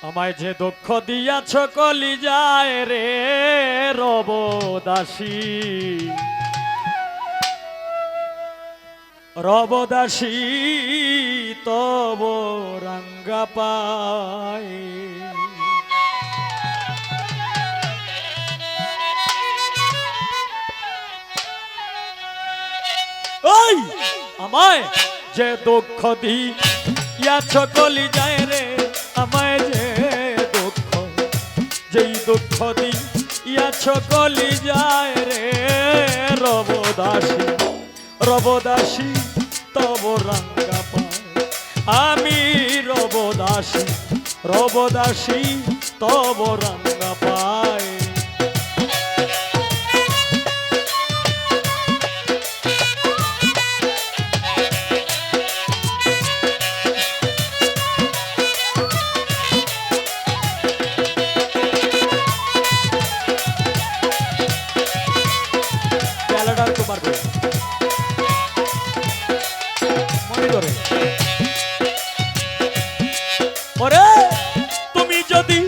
আমায় যে দুঃখ দিয়াছ কলিজায় রে রব দাসী, রব দাসী তব রাঙ্গা পায়। ওই আমায় যে দুঃখ দিয়াছ কলিজায় রে, আমায় যে দুঃখ, যেই দুঃখ দিয়াছ কলিজায় রে রব দাসী, রব দাসী তব রাঙ্গা পায়। আমি রব দাসী, রব দাসী তব রাঙ্গা পায়। ওরে তুমি যদি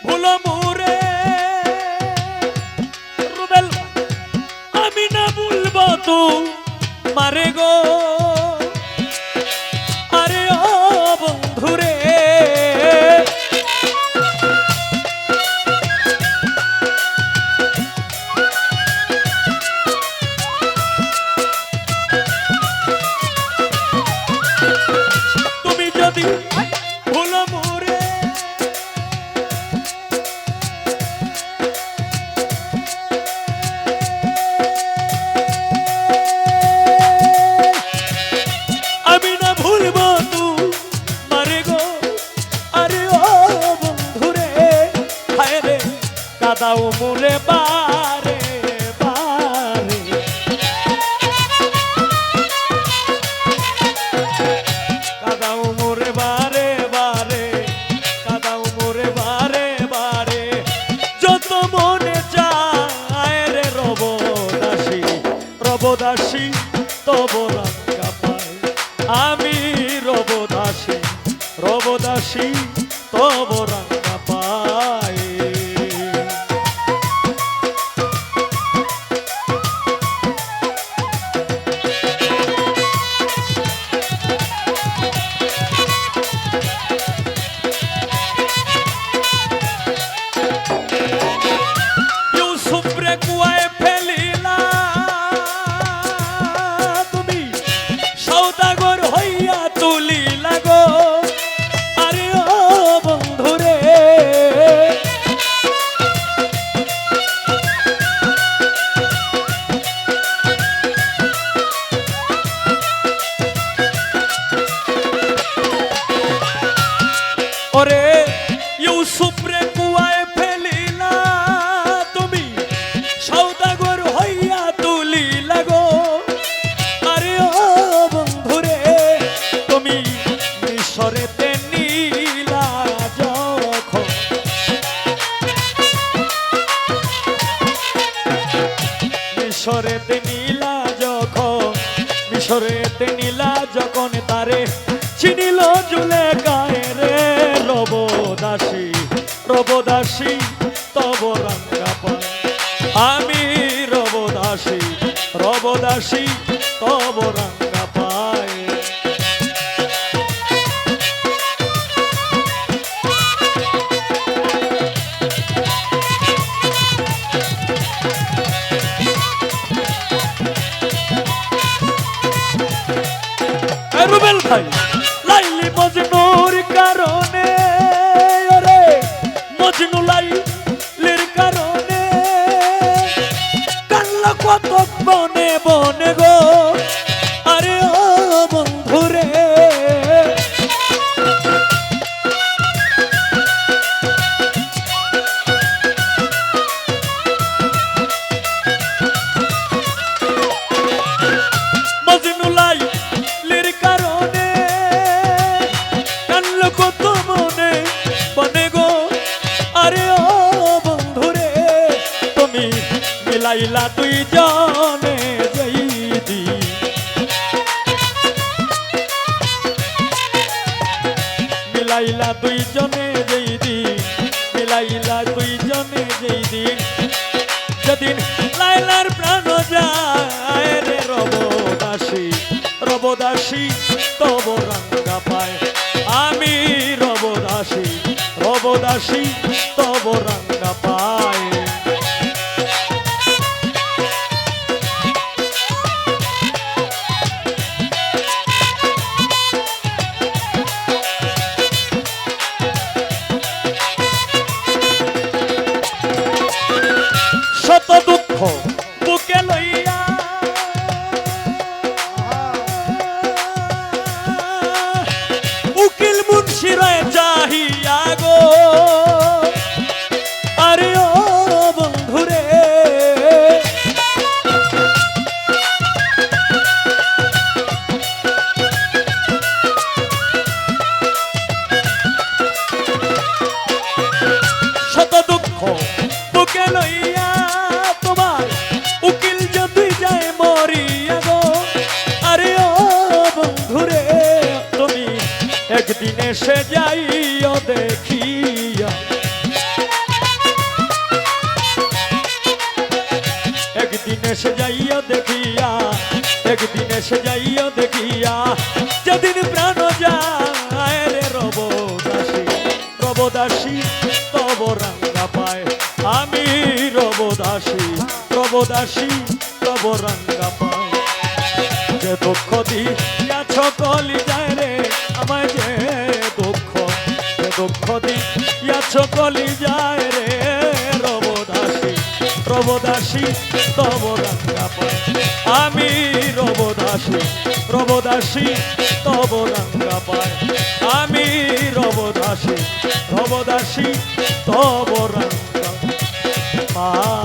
ভুলো মোরে রুবেল, আমি না ভুলবো তো মারে গো। আরে ও বন্ধুরে তুমি যদি ভুলো মোরে, আমি না ভুলবো তু মারে গো। আরে ও বন্ধুরে হায় রে কাদাও মোরে বারে বারে, কাদাও মোরে বারে বারে, কাদাও মোরে বারে বারে, যত মনে চায় রে রব দাসী, রব দাসী তব রাঙ্গা পায়। আমি রব দাসী, রব দাসী তব রাঙ্গা পায়। ওরে ইউসুফ রে কুয়ায় ফেলিলা তুমি, সওদাগর হইয়া তুলিলা গো। আরে ও বন্ধুরে তুমি মিশরেতে নীলা যখন, মিশরেতে নীলা যখন, মিশরেতে নীলা যখন তারে চিনিল জুলে গায়ে রে রব দাসী, রব দাসী তব রাঙ্গা পায়। আমি রব দাসী, রব দাসী তব রাঙ্গা পায়। রুবেল ভাই লাইলি মজনুর কারণে, ওরে মজনু লাইলির কারণে কান্না কত বনে বনে গো। আরে ও বন্ধুরে মজনু লাইলির কারণে কান্না কত বনে বনে গো। আরে ও বন্ধুরে তুমি মিলাইলা তুই জনে যেইদি, মিলাইলা দুইজনে যেই প্রাণ যায় রে রবদাসী তব রঙ্গা পায় আমি রবদাসী তব রঙ্গা পায় শত দুঃখ বুকে লইয়া উকিল মুন্সিরায় চাহিয়া গো আরে ও বন্ধুরে শত দুঃখ বুকে লইয়া তোমার উকিল যদি যায় মরিয়া গো আরে ও বন্ধুরে তুমি একদিন এসে যাইও দেখিয়া একদিন এসে যাইও দেখিয়া একদিন এসে যাইও দেখিয়া যেদিন প্রাণ যায় রে রবদাসী তব রঙ্গা পায় আমি রবদাসী তব রঙ্গা পায় যে দুঃখ দিয়াছ কলি যায় রে আমায় যে দুঃখ দিয়াছ কলি যায় রে রবদাসী তব রঙ্গা পায় আমি রবদাসী তব রঙ্গা পায় আমি রবদাসী তব রঙ্গা পায়